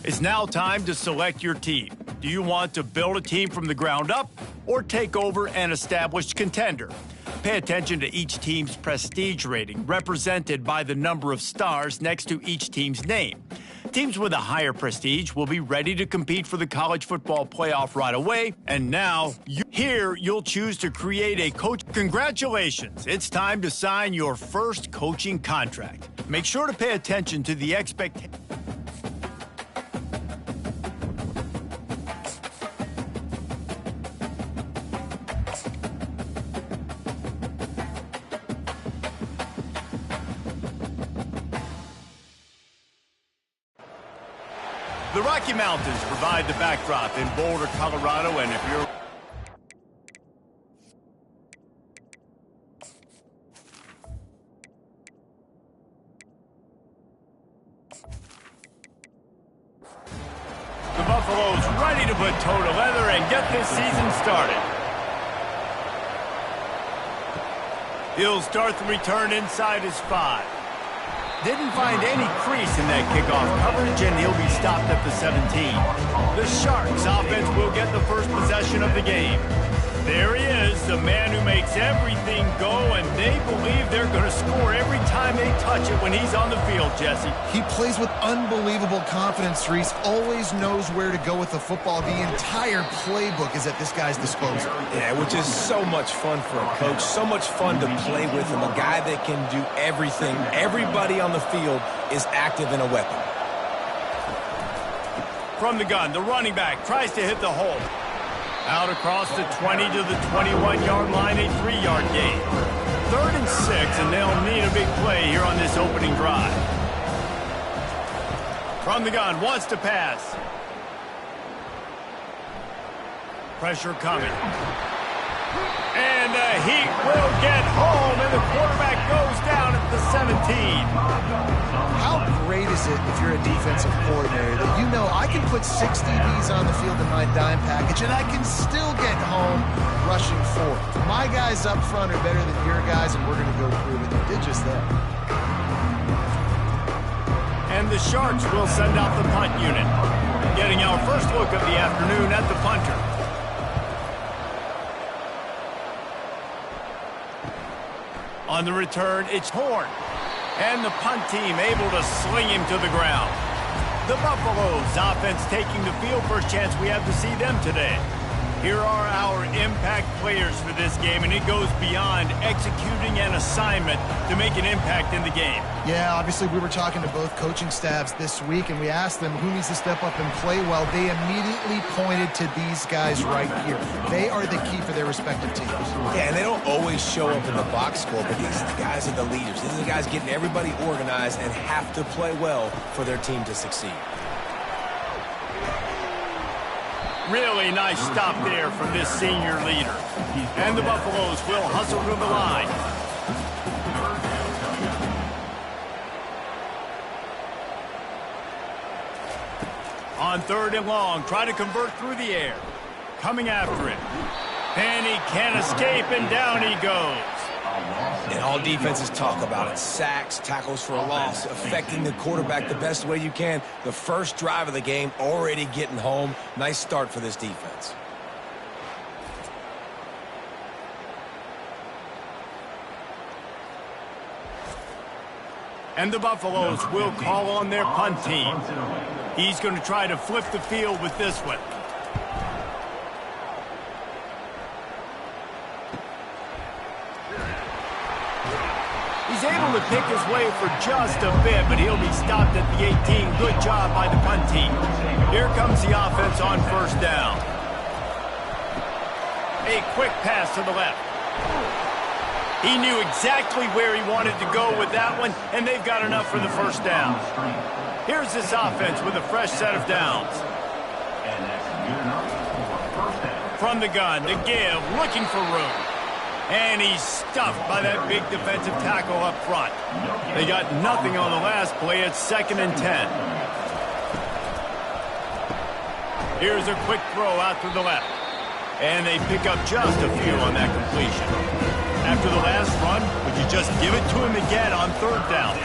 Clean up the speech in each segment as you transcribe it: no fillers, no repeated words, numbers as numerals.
It's now time to select your team. Do you want to build a team from the ground up or take over an established contender? Pay attention to each team's prestige rating, represented by the number of stars next to each team's name. Teams with a higher prestige will be ready to compete for the college football playoff right away. And now, here you'll choose to create a coach. Congratulations, it's time to sign your first coaching contract. Make sure to pay attention to the expectations. The Rocky Mountains provide the backdrop in Boulder, Colorado, and if you're... The Buffaloes ready to put toe to leather and get this season started. He'll start the return inside his 5. Didn't find any crease in that kickoff coverage, and he'll be stopped at the 17. The Sharks offense will get the first possession of the game. There he is, the man who makes everything go, and they believe they're going to score every time they touch it when he's on the field, Jesse. He plays with unbelievable confidence, Reese. Always knows where to go with the football. The entire playbook is at this guy's disposal. Yeah, which is so much fun for a coach, so much fun to play with him, a guy that can do everything. Everybody on the field is active in a weapon. From the gun, the running back tries to hit the hole. Out across the 20 to the 21-yard line, a 3-yard gain. 3rd and 6, and they'll need a big play here on this opening drive. From the gun, wants to pass. Pressure coming. And he will get home, and the quarterback goes down at the 17. How great is it if you're a defensive coordinator that you know I can put 6 DBs on the field in my dime package and I can still get home rushing 4. My guys up front are better than your guys, and we're going to go prove it. They did just that. And the Sharks will send out the punt unit. Getting our first look of the afternoon at the punter. On the return, it's Horn. And the punt team able to sling him to the ground. The Buffaloes offense taking the field. First chance we have to see them today. Here are our impact players for this game, and it goes beyond executing an assignment to make an impact in the game. Yeah, obviously we were talking to both coaching staffs this week, and we asked them who needs to step up and play well. They immediately pointed to these guys right here. They are the key for their respective teams. Yeah, and they don't always show up in the box score, but these guys are the leaders. These are the guys getting everybody organized and have to play well for their team to succeed. Really nice stop there from this senior leader. And the Buffaloes will hustle to the line. On 3rd and long, try to convert through the air. Coming after it. And he can't escape, and down he goes. And all defenses talk about it. Sacks, tackles for a loss, affecting the quarterback the best way you can. The first drive of the game, already getting home. Nice start for this defense. And the Buffaloes will call on their punt team. He's going to try to flip the field with this one. able to pick his way for just a bit, but he'll be stopped at the 18. Good job by the punt team. Here comes the offense on first down. A quick pass to the left. He knew exactly where he wanted to go with that one, and they've got enough for the first down. Here's this offense with a fresh set of downs. From the gun, the give, looking for room. And he's stuffed by that big defensive tackle up front. They got nothing on the last play. It's 2nd and 10. Here's a quick throw out to the left. And they pick up just a few on that completion. After the last run, would you just give it to him again on 3rd down?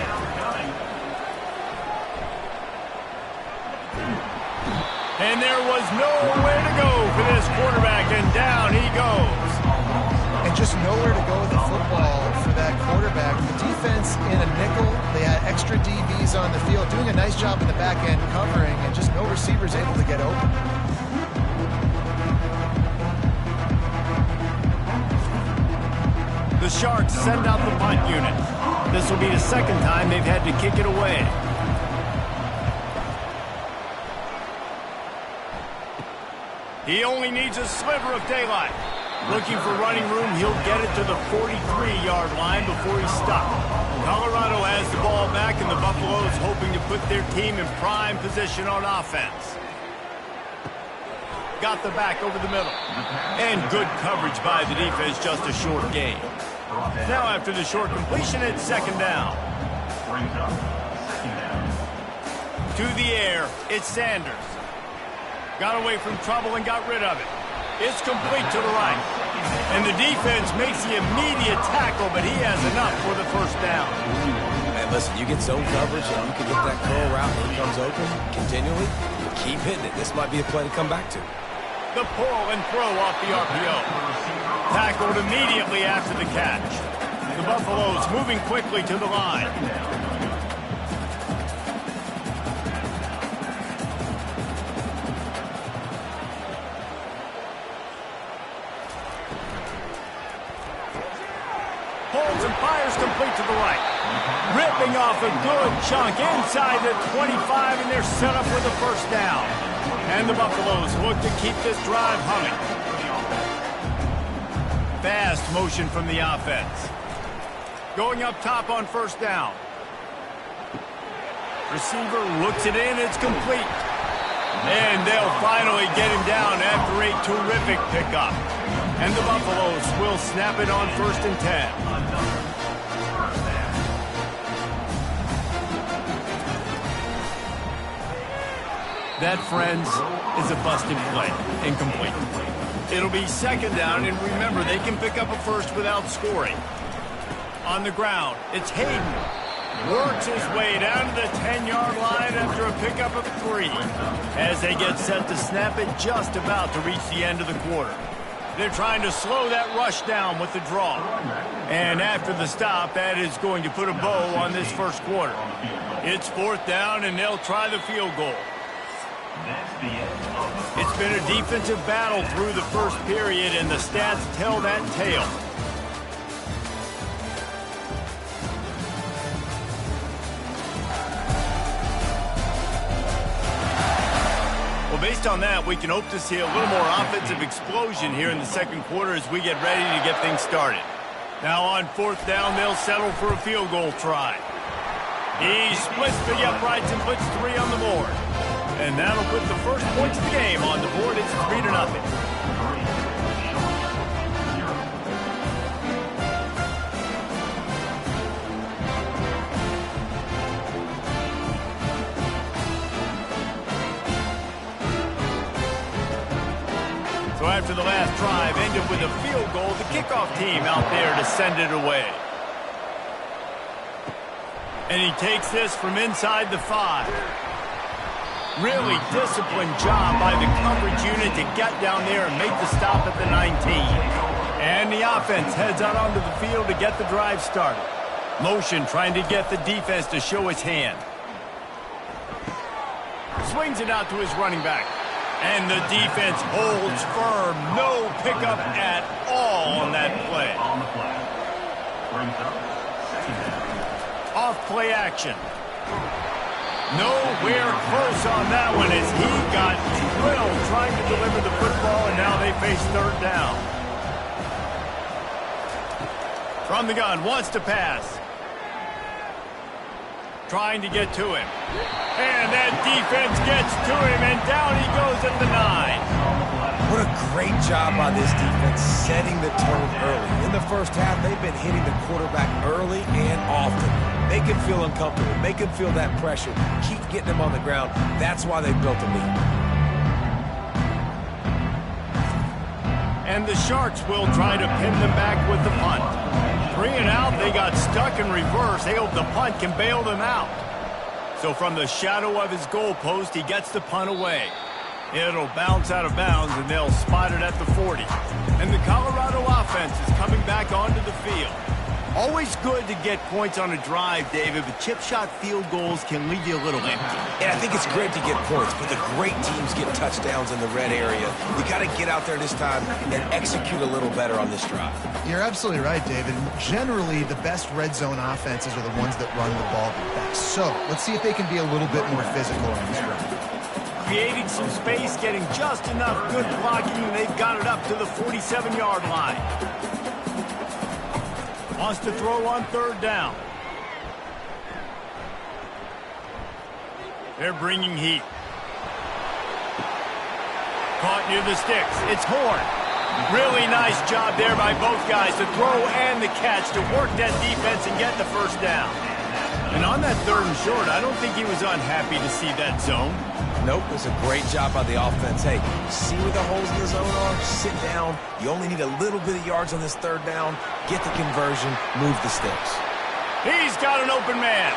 And there was nowhere to go for this quarterback, and down he goes. And just nowhere to go with the football for that quarterback. The defense in a nickel, they had extra DBs on the field, doing a nice job in the back end covering, and just no receivers able to get open. The Sharks send out the punt unit. This will be the 2nd time they've had to kick it away. He only needs a sliver of daylight. Looking for running room, he'll get it to the 43-yard line before he's stopped. Colorado has the ball back, and the Buffaloes hoping to put their team in prime position on offense. Got the back over the middle. And good coverage by the defense, just a short gain. Now after the short completion, it's 2nd down. To the air, it's Sanders. Got away from trouble and got rid of it. It's complete to the right. And the defense makes the immediate tackle, but he has enough for the first down. And listen, you get zone coverage and you can get that curl route when he comes open continually. Keep hitting it. This might be a play to come back to. The pull and throw off the RPO. Tackled immediately after the catch. The Buffaloes moving quickly to the line. Holds and fires complete to the right. Ripping off a good chunk inside the 25, and they're set up with a first down. And the Buffaloes look to keep this drive humming. Fast motion from the offense. Going up top on first down. Receiver looks it in, it's complete. And they'll finally get him down after a terrific pickup. And the Buffaloes will snap it on 1st and 10. That, friends, is a busted play. Incomplete. It'll be 2nd down, and remember, they can pick up a first without scoring. On the ground, it's Hayden. Works his way down to the 10-yard line after a pickup of 3. As they get set to snap it, just about to reach the end of the quarter. They're trying to slow that rush down with the draw. And after the stop, that is going to put a bow on this first quarter. It's 4th down, and they'll try the field goal. It's been a defensive battle through the first period, and the stats tell that tale. Well, based on that, we can hope to see a little more offensive explosion here in the 2nd quarter as we get ready to get things started. Now on 4th down, they'll settle for a field goal try. He splits the uprights and puts 3 on the board. And that'll put the first points of the game on the board. It's 3-0. So after the last drive ended with a field goal, the kickoff team out there to send it away. And he takes this from inside the 5. Really disciplined job by the coverage unit to get down there and make the stop at the 19. And the offense heads out onto the field to get the drive started. Motion trying to get the defense to show his hand. Swings it out to his running back. And the defense holds firm. No pickup at all on that play. off play action. Nowhere close on that one as he got drilled trying to deliver the football, and now they face third down. From the gun, wants to pass. Trying to get to him. And that defense gets to him, and down he goes at the 9. What a great job by this defense setting the tone early. In the first half, they've been hitting the quarterback early and often. Make him feel uncomfortable. Make him feel that pressure. Keep getting him on the ground. That's why they built a lead. And the Sharks will try to pin them back with the punt. 3 and out, they got stuck in reverse. They hope the punt can bail them out. So from the shadow of his goalpost, he gets the punt away. It'll bounce out of bounds, and they'll spot it at the 40. And the Colorado offense is coming back onto the field. Always good to get points on a drive, David, but chip shot field goals can leave you a little empty. And I think it's great to get points, but the great teams get touchdowns in the red area. You got to get out there this time and execute a little better on this drive. You're absolutely right, David. Generally, the best red zone offenses are the ones that run the ball best. So let's see if they can be a little bit more physical on this drive. Creating some space, getting just enough good blocking, and they've got it up to the 47-yard line. Wants to throw on third down. They're bringing heat. Caught near the sticks. It's Horn. Really nice job there by both guys to throw and the catch to work that defense and get the first down. And on that third and short, I don't think he was unhappy to see that zone. Nope, it was a great job by the offense. Hey, see where the holes in the zone are? Sit down. You only need a little bit of yards on this third down. Get the conversion. Move the sticks. He's got an open man.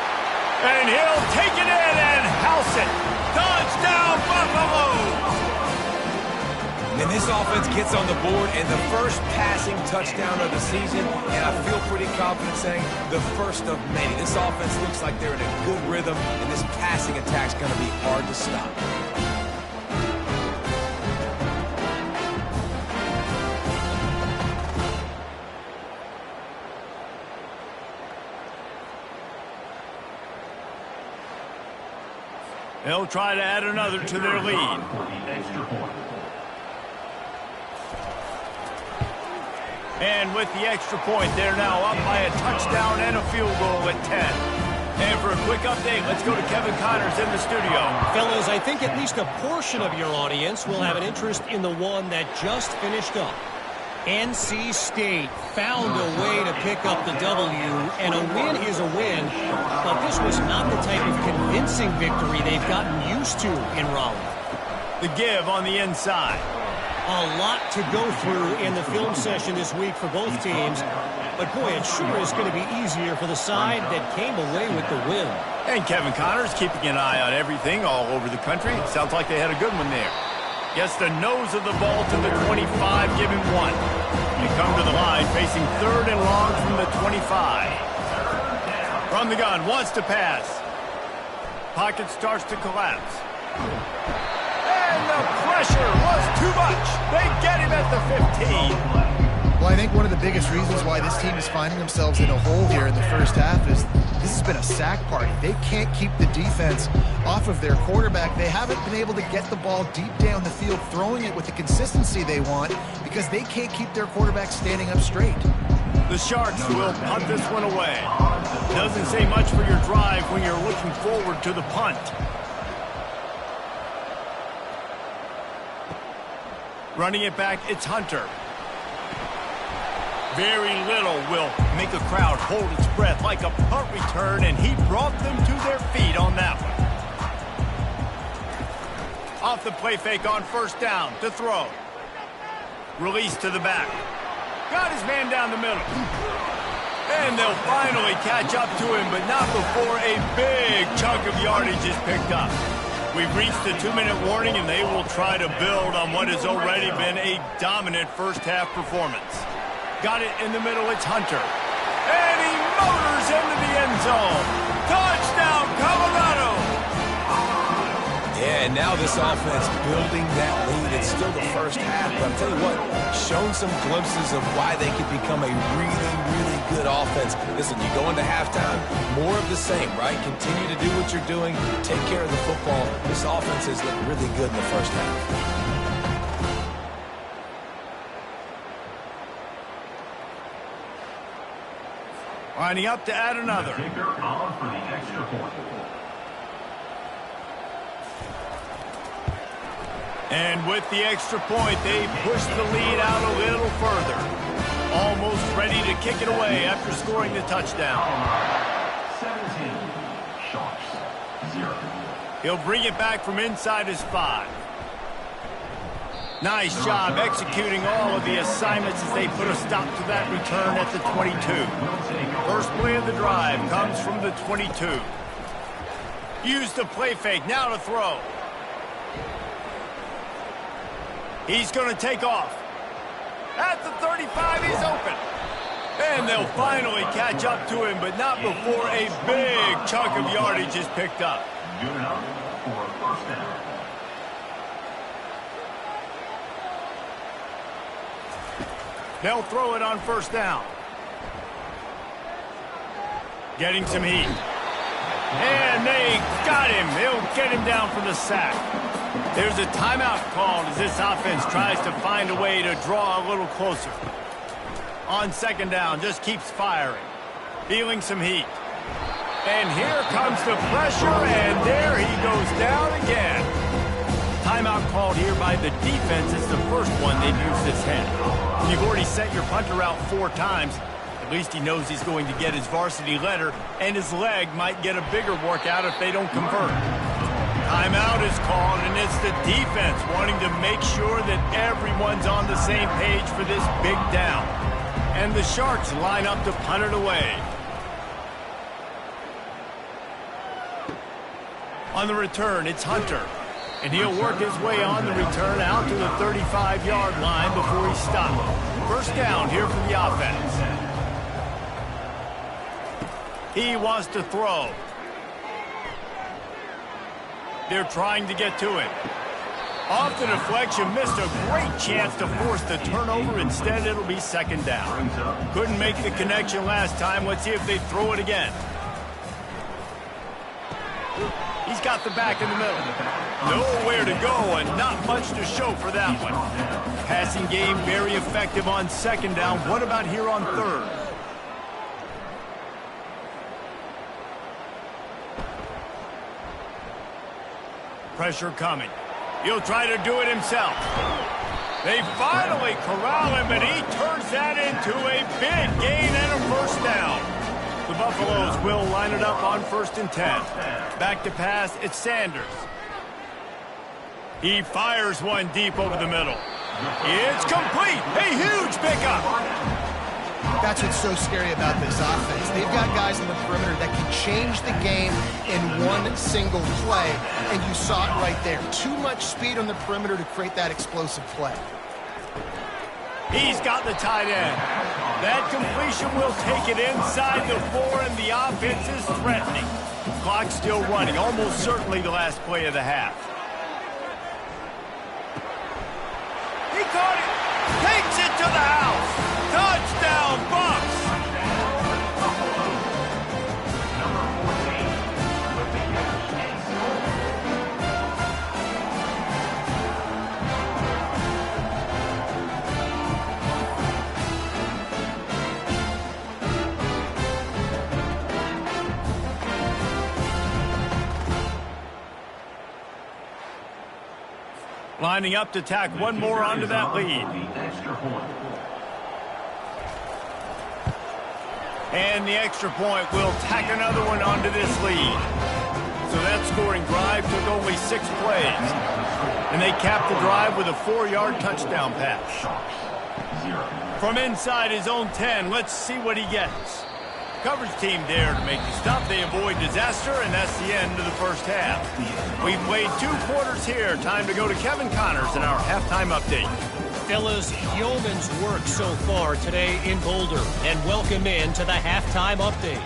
And he'll take it in and house it. Touchdown, Buffalo! And this offense gets on the board and the first passing touchdown of the season, and I feel pretty confident saying the first of many. This offense looks like they're in a good rhythm, and this passing attack's going to be hard to stop. They'll try to add another to their lead. And with the extra point, they're now up by a touchdown and a field goal at 10. And for a quick update, let's go to Kevin Connors in the studio. Fellas, I think at least a portion of your audience will have an interest in the one that just finished up. NC State found a way to pick up the W, and a win is a win, but this was not the type of convincing victory they've gotten used to in Raleigh. The give on the inside. A lot to go through in the film session this week for both teams, but boy, it sure is going to be easier for the side that came away with the win. And Kevin Connors keeping an eye on everything all over the country. Sounds like they had a good one there. Gets the nose of the ball to the 25, giving 1. They come to the line facing third and long from the 25. From the gun, wants to pass. Pocket starts to collapse. And the pressure was too much. They get him at the 15. Well, I think one of the biggest reasons why this team is finding themselves in a hole here in the first half is this has been a sack party. They can't keep the defense off of their quarterback. They haven't been able to get the ball deep down the field, throwing it with the consistency they want because they can't keep their quarterback standing up straight. The Sharks will punt this one away. Doesn't say much for your drive when you're looking forward to the punt. Running it back, it's Hunter. Very little will make a crowd hold its breath like a punt return, and he brought them to their feet on that one. Off the play fake on first down to throw. Release to the back. Got his man down the middle. And they'll finally catch up to him, but not before a big chunk of yardage is picked up. We've reached the 2-minute warning, and they will try to build on what has already been a dominant first-half performance. Got it in the middle, it's Hunter. And he motors into the end zone. Touchdown, Colorado! Yeah, and now this offense building that lead. It's still the first half, but I'll tell you what, shown some glimpses of why they could become a really, really good good offense. Listen, you go into halftime, more of the same, right? Continue to do what you're doing. Take care of the football. This offense has looked really good in the first half. Lining up to add another. And with the extra point, they push the lead out a little further. Almost ready to kick it away after scoring the touchdown. 17, Sharks, 0. He'll bring it back from inside his 5. Nice job executing all of the assignments as they put a stop to that return at the 22. First play of the drive comes from the 22. Use the play fake, now to throw. He's going to take off. At the 35, he's open. And they'll finally catch up to him, but not before a big chunk of yardage is picked up. Good enough for a first down. They'll throw it on first down. Getting some heat. And they got him. They'll get him down for the sack. There's a timeout called as this offense tries to find a way to draw a little closer. On second down, just keeps firing. Feeling some heat. And here comes the pressure, and there he goes down again. Timeout called here by the defense. It's the first one they've used this half. You've already sent your punter out 4 times. At least he knows he's going to get his varsity letter, and his leg might get a bigger workout if they don't convert. Timeout is called, and it's the defense wanting to make sure that everyone's on the same page for this big down. And the Sharks line up to punt it away. On the return, it's Hunter. And he'll work his way on the return out to the 35-yard line before he's stopped. First down here for the offense. He wants to throw. They're trying to get to it. Off the deflection, missed a great chance to force the turnover. Instead, it'll be second down. Couldn't make the connection last time. Let's see if they throw it again. He's got the back in the middle. Nowhere to go and not much to show for that one. Passing game very effective on second down. What about here on third? Pressure coming. He'll try to do it himself. They finally corral him, and he turns that into a big gain and a first down. The Buffaloes will line it up on 1st and 10. Back to pass, it's Sanders. He fires one deep over the middle. It's complete. A huge pickup. That's what's so scary about this offense. They've got guys in the perimeter that can change the game in one single play, and you saw it right there. Too much speed on the perimeter to create that explosive play. He's got the tight end. That completion will take it inside the 4, and the offense is threatening. Clock still running, almost certainly the last play of the half. He caught it. Takes it to the house. Touchdown, Bucks. Lining up to tack one more onto that lead. And the extra point will tack another one onto this lead. So that scoring drive took only 6 plays. And they capped the drive with a 4-yard touchdown pass. From inside his own 10, let's see what he gets. Coverage team there to make the stop. They avoid disaster, and that's the end of the first half. We've played 2 quarters here. Time to go to Kevin Connors in our halftime update. Fellas, yeoman's work so far today in Boulder, and welcome in to the halftime update.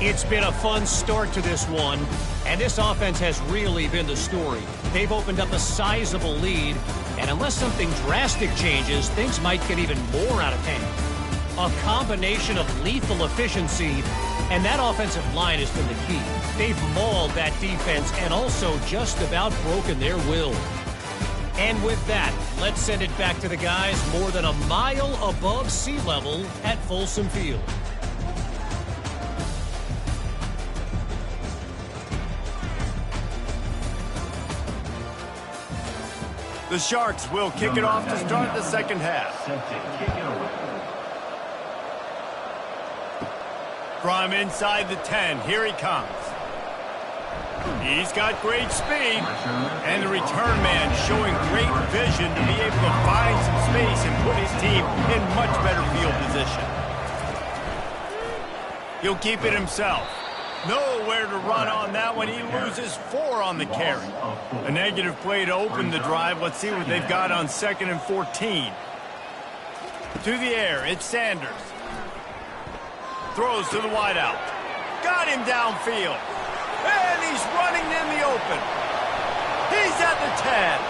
It's been a fun start to this one, and this offense has really been the story. They've opened up a sizable lead, and unless something drastic changes, things might get even more out of hand. A combination of lethal efficiency, and that offensive line has been the key. They've mauled that defense and also just about broken their will. And with that, let's send it back to the guys more than a mile above sea level at Folsom Field. The Sharks will kick it off to start the second half. From inside the 10, here he comes. He's got great speed, and the return man showing great vision to be able to find some space and put his team in much better field position. He'll keep it himself. Nowhere to run on that one. He loses 4 on the carry. A negative play to open the drive. Let's see what they've got on 2nd and 14. To the air, it's Sanders. Throws to the wideout. Got him downfield. And he's running in the open. He's at the 10.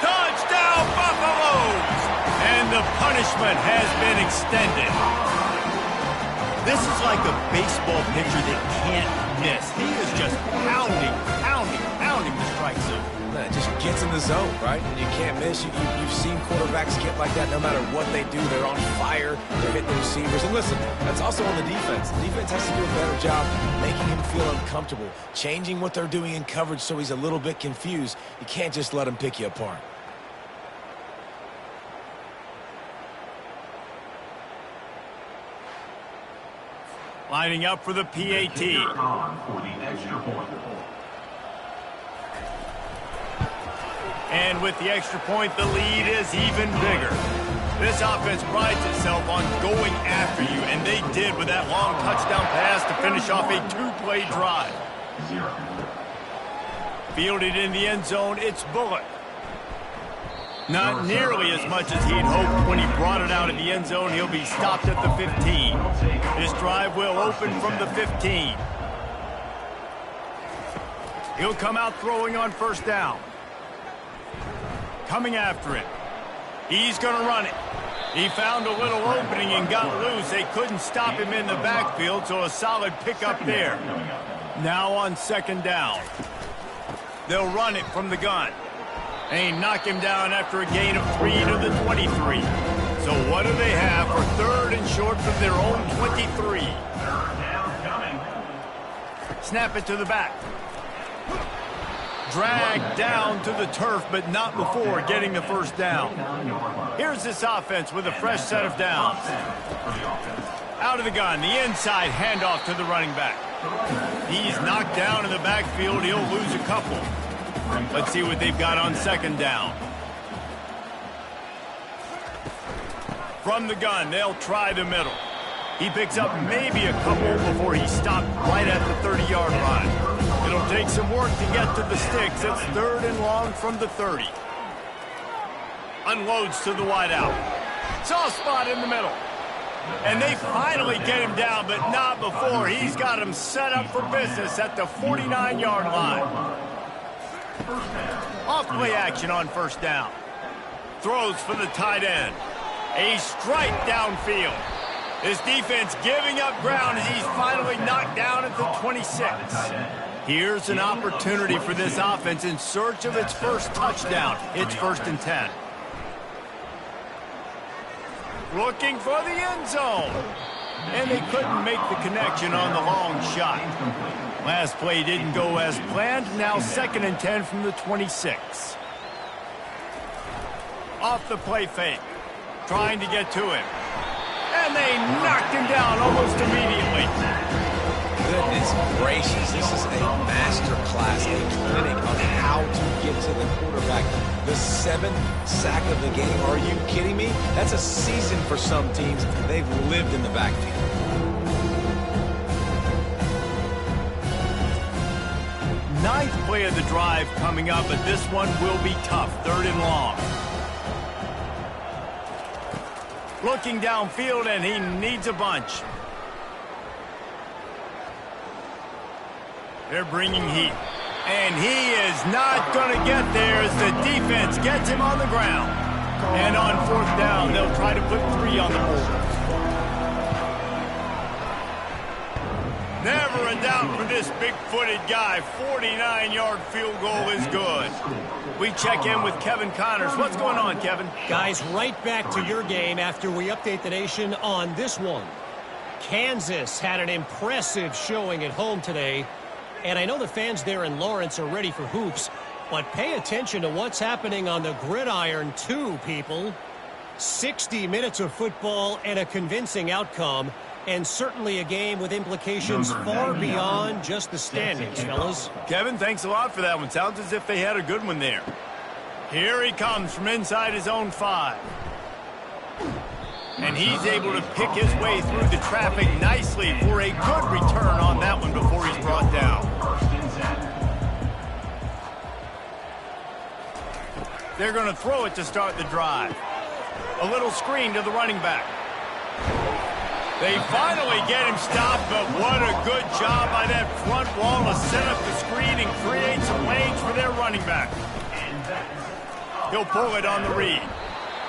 Touchdown, Buffaloes! And the punishment has been extended. This is like a baseball pitcher that can't miss. He is just pounding the strike zone. Man, it just gets in the zone, right? And you can't miss. You've seen quarterbacks get like that no matter what they do. They're on fire. They're hitting the receivers. And listen, that's also on the defense. The defense has to do a better job making him feel uncomfortable, changing what they're doing in coverage so he's a little bit confused. You can't just let him pick you apart. Lining up for the PAT. And with the extra point, the lead is even bigger. This offense prides itself on going after you, and they did with that long touchdown pass to finish off a 2-play drive. Fielded in the end zone, it's Bullock. Not nearly as much as he'd hoped when he brought it out of the end zone. He'll be stopped at the 15. This drive will open from the 15. He'll come out throwing on first down. Coming after it. He's going to run it. He found a little opening and got loose. They couldn't stop him in the backfield, so a solid pickup there. Now on 2nd down. They'll run it from the gun. They knock him down after a gain of 3 to the 23. So what do they have for 3rd and short from their own 23? Snap it to the back. Dragged down to the turf, but not before getting the first down. Here's this offense with a fresh set of downs. Out of the gun, the inside handoff to the running back. He's knocked down in the backfield. He'll lose a couple. Let's see what they've got on 2nd down. From the gun, they'll try the middle. He picks up maybe a couple before he's stopped right at the 30-yard line. It'll take some work to get to the sticks. It's 3rd and long from the 30. Unloads to the wideout. Soft spot in the middle. And they finally get him down, but not before. He's got him set up for business at the 49-yard line. Off play action on first down. Throws for the tight end. A strike downfield. His defense giving up ground as he's finally knocked down at the 26. Here's an opportunity for this offense in search of its first touchdown. It's 1st and 10. Looking for the end zone. And they couldn't make the connection on the long shot. Last play didn't go as planned. Now 2nd and 10 from the 26. Off the play fake. Trying to get to him. And they knocked him down almost immediately. Goodness gracious, this is a master class, a clinic on how to get to the quarterback. The 7th sack of the game. Are you kidding me? That's a season for some teams. They've lived in the backfield. Ninth play of the drive coming up, but this one will be tough. 3rd and long. Looking downfield, and he needs a bunch. They're bringing heat. And he is not going to get there as the defense gets him on the ground. And on 4th down, they'll try to put 3 on the board. Never a doubt for this big-footed guy. 49-yard field goal is good. We check in with Kevin Connors. What's going on, Kevin? Guys, right back to your game after we update the nation on this one. Kansas had an impressive showing at home today. And I know the fans there in Lawrence are ready for hoops, but pay attention to what's happening on the gridiron too, people. 60 minutes of football and a convincing outcome. And certainly a game with implications far beyond just the standings, fellas. Kevin, thanks a lot for that one. Sounds as if they had a good one there. Here he comes from inside his own 5. And he's able to pick his way through the traffic nicely for a good return on that one before he's brought down. They're going to throw it to start the drive. A little screen to the running back. They finally get him stopped, but what a good job by that front wall to set up the screen and create some lanes for their running back. He'll pull it on the read.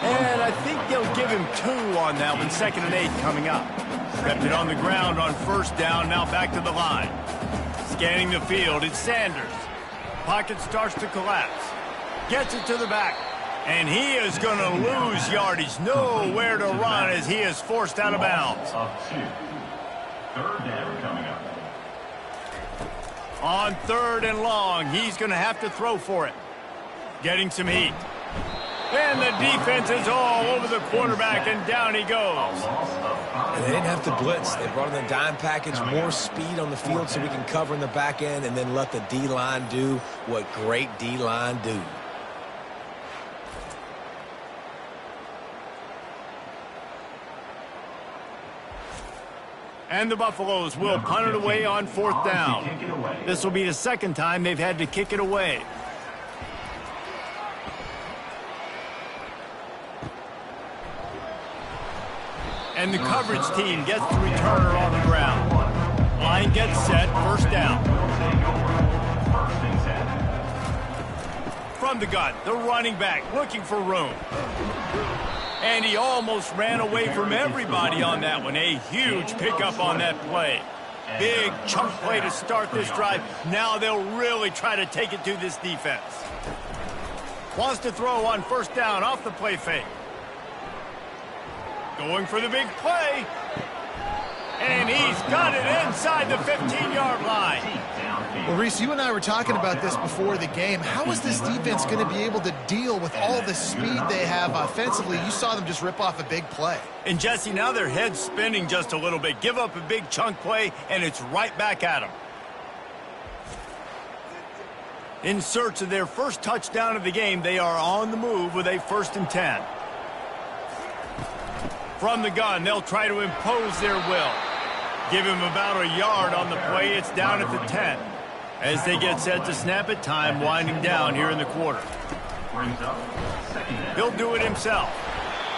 And I think they'll give him 2 on that one, 2nd and 8 coming up. Kept it on the ground on 1st down, now back to the line. Scanning the field, it's Sanders. Pocket starts to collapse. Gets it to the back. And he is going to lose yardage. Nowhere to run as he is forced out of bounds. 3rd down coming up. On 3rd and long, he's going to have to throw for it. Getting some heat. And the defense is all over the quarterback, and down he goes. And they didn't have to blitz. They brought in the dime package, more speed on the field so we can cover in the back end and then let the D-line do what great D-line do. And the Buffaloes will punt it away on 4th down. This will be the 2nd time they've had to kick it away. And the coverage team gets the returner on the ground. Line gets set, 1st down. From the gun, the running back looking for room. And he almost ran away from everybody on that one. A huge pickup on that play. Big chunk play to start this drive. Now they'll really try to take it to this defense. Wants to throw on 1st down off the play fake. Going for the big play. And he's got it inside the 15-yard line. Well, Reese, you and I were talking about this before the game. How is this defense going to be able to deal with all the speed they have offensively? You saw them just rip off a big play. And, Jesse, now their head's spinning just a little bit. Give up a big chunk play, and it's right back at them. In search of their first touchdown of the game, they are on the move with a 1st and 10. From the gun, they'll try to impose their will. Give him about a yard on the play. It's down at the 10. As they get set to snap it, time winding down here in the quarter. He'll do it himself.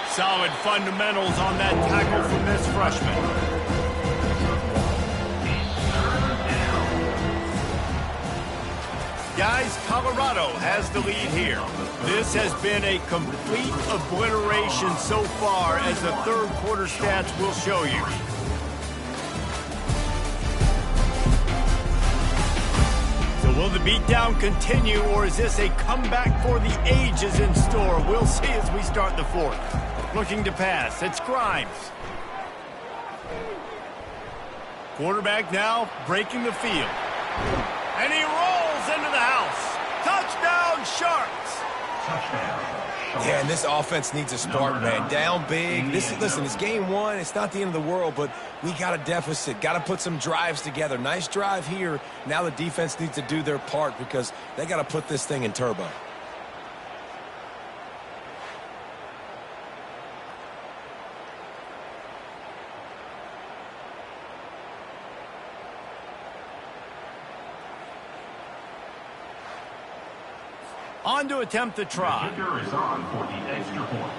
Solid fundamentals on that tackle from this freshman. Guys, Colorado has the lead here. This has been a complete obliteration so far, as the 3rd quarter stats will show you. Will the beatdown continue, or is this a comeback for the ages in store? We'll see as we start the 4th. Looking to pass. It's Grimes. Quarterback now breaking the field. And he rolls into the house. Touchdown, Sharks. Yeah, and this offense needs a spark, man. Down big. Listen, it's game 1. It's not the end of the world, but we got a deficit. Got to put some drives together. Nice drive here. Now the defense needs to do their part because they got to put this thing in turbo. On to attempt the try. The kicker is on for the extra point.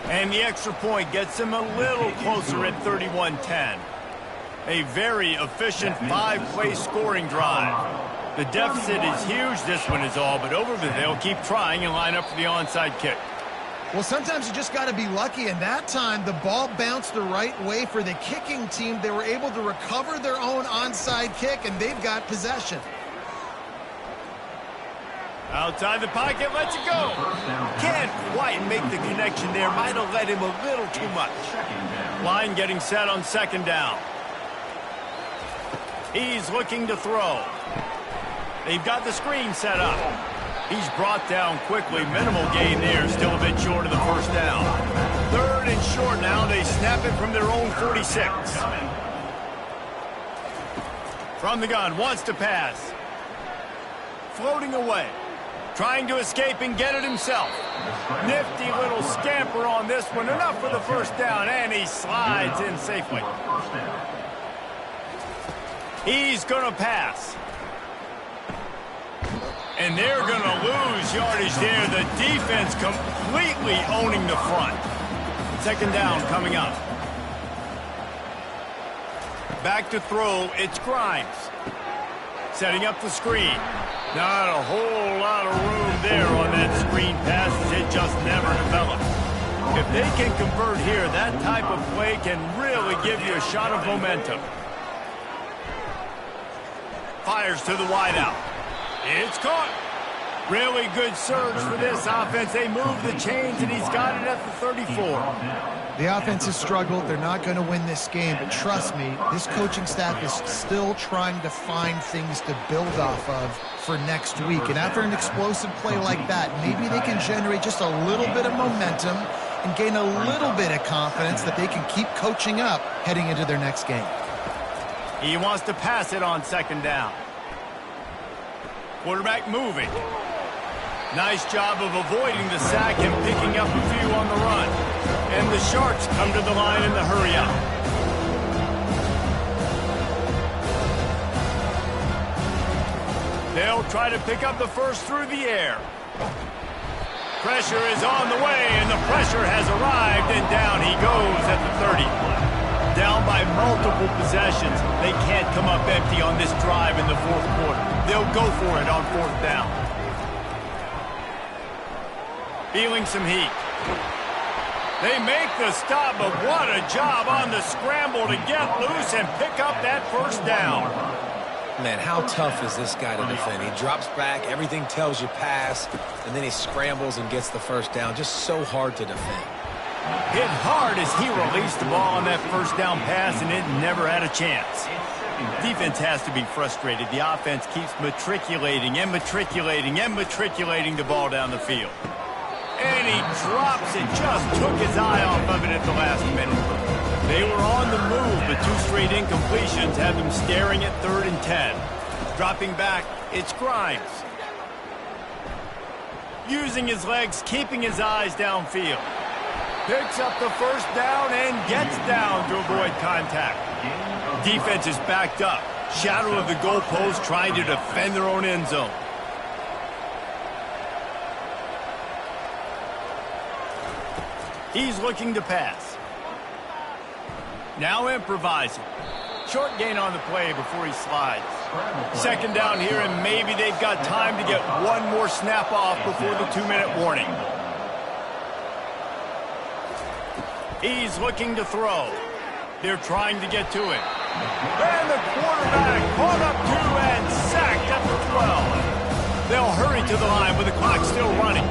And the extra point gets him a little closer at 31-10. A very efficient 5-play scoring drive. The deficit is huge. This one is all but over, but they'll keep trying and line up for the onside kick. Well, sometimes you just got to be lucky, and that time the ball bounced the right way for the kicking team. They were able to recover their own onside kick, and they've got possession. Outside the pocket, lets it go. Can't quite make the connection there. Might have let him a little too much. Line getting set on second down. He's looking to throw. They've got the screen set up. He's brought down quickly. Minimal gain there. Still a bit short of the first down. Third and short now. They snap it from their own 46. From the gun. Wants to pass. Floating away. Trying to escape and get it himself. Nifty little scamper on this one. Enough for the first down. And he slides in safely. He's going to pass. And they're going to lose yardage there. The defense completely owning the front. Second down coming up. Back to throw. It's Grimes. Setting up the screen. Not a whole lot of room there on that screen pass. It just never developed. If they can convert here, that type of play can really give you a shot of momentum. Fires to the wideout. It's caught. Really good surge for this offense. They move the chains, and he's got it at the 34. The offense has struggled. They're not going to win this game, but trust me, this coaching staff is still trying to find things to build off of for next week. And after an explosive play like that, maybe they can generate just a little bit of momentum and gain a little bit of confidence that they can keep coaching up heading into their next game. He wants to pass it on second down. Quarterback moving. Nice job of avoiding the sack and picking up a few on the run. And the Sharks come to the line in the hurry-up. They'll try to pick up the first through the air. Pressure is on the way, and the pressure has arrived, and down he goes at the 30. Down by multiple possessions. They can't come up empty on this drive in the fourth quarter. They'll go for it on fourth down. Feeling some heat. They make the stop, but what a job on the scramble to get loose and pick up that first down. Man, how tough is this guy to defend? He drops back, everything tells you pass, and then he scrambles and gets the first down. Just so hard to defend. Hit hard as he released the ball on that first down pass, and it never had a chance. Defense has to be frustrated. The offense keeps matriculating and matriculating and matriculating the ball down the field. And he drops it, just took his eye off of it at the last minute. They were on the move, but two straight incompletions have them staring at 3rd and 10. Dropping back, it's Grimes. Using his legs, keeping his eyes downfield. Picks up the first down and gets down to avoid contact. Defense is backed up. Shadow of the goalpost trying to defend their own end zone. He's looking to pass. Now improvising. Short gain on the play before he slides. Second down here, and maybe they've got time to get one more snap off before the 2-minute warning. He's looking to throw. They're trying to get to it. And the quarterback caught up to and sacked at the 12. They'll hurry to the line with the clock still running.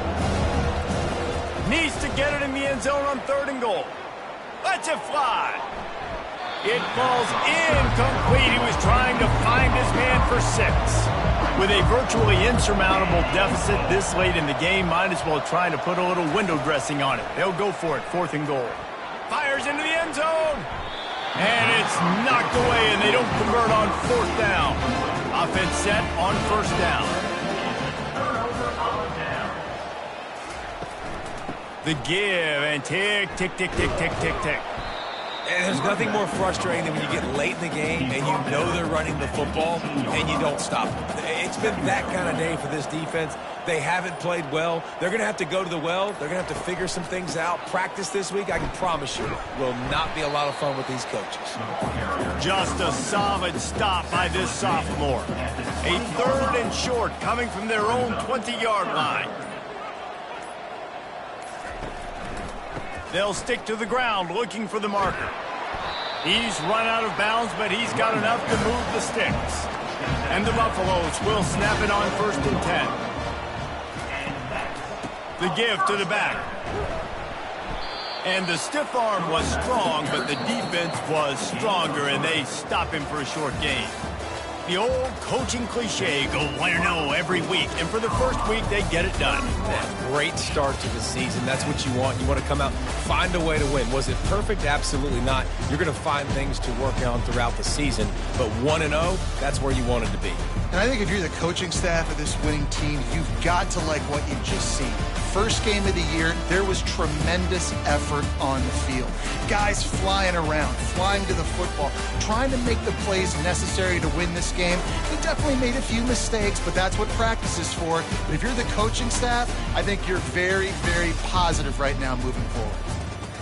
Needs to get it in the end zone on 3rd and goal. Lets it fly. It falls incomplete. He was trying to find his man for 6. With a virtually insurmountable deficit this late in the game, might as well try to put a little window dressing on it. They'll go for it, 4th and goal. Fires into the end zone. And it's knocked away, and they don't convert on 4th down. Offense set on 1st down. The give, and tick, tick, tick, tick, tick, tick, tick. And there's nothing more frustrating than when you get late in the game and you know they're running the football and you don't stop them. It's been that kind of day for this defense. They haven't played well. They're going to have to go to the well. They're going to have to figure some things out. Practice this week, I can promise you, will not be a lot of fun with these coaches. Just a solid stop by this sophomore. A 3rd and short coming from their own 20-yard line. They'll stick to the ground looking for the marker. He's run out of bounds, but he's got enough to move the sticks. And the Buffaloes will snap it on 1st and 10. The give to the back. And the stiff arm was strong, but the defense was stronger, and they stop him for a short gain. The old coaching cliche, go 1-0 every week, and for the first week, they get it done. Great start to the season. That's what you want. You want to come out, find a way to win. Was it perfect? Absolutely not. You're going to find things to work on throughout the season, but 1-0, that's where you wanted to be. And I think if you're the coaching staff of this winning team, you've got to like what you've just seen. First game of the year, there was tremendous effort on the field. Guys flying around, flying to the football, trying to make the plays necessary to win this game. They definitely made a few mistakes, but that's what practice is for. But if you're the coaching staff, I think you're very, very positive right now moving forward.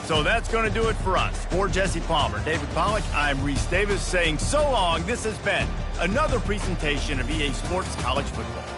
So that's going to do it for us. For Jesse Palmer, David Pollack, I'm Reese Davis saying so long. This has been another presentation of EA Sports College Football.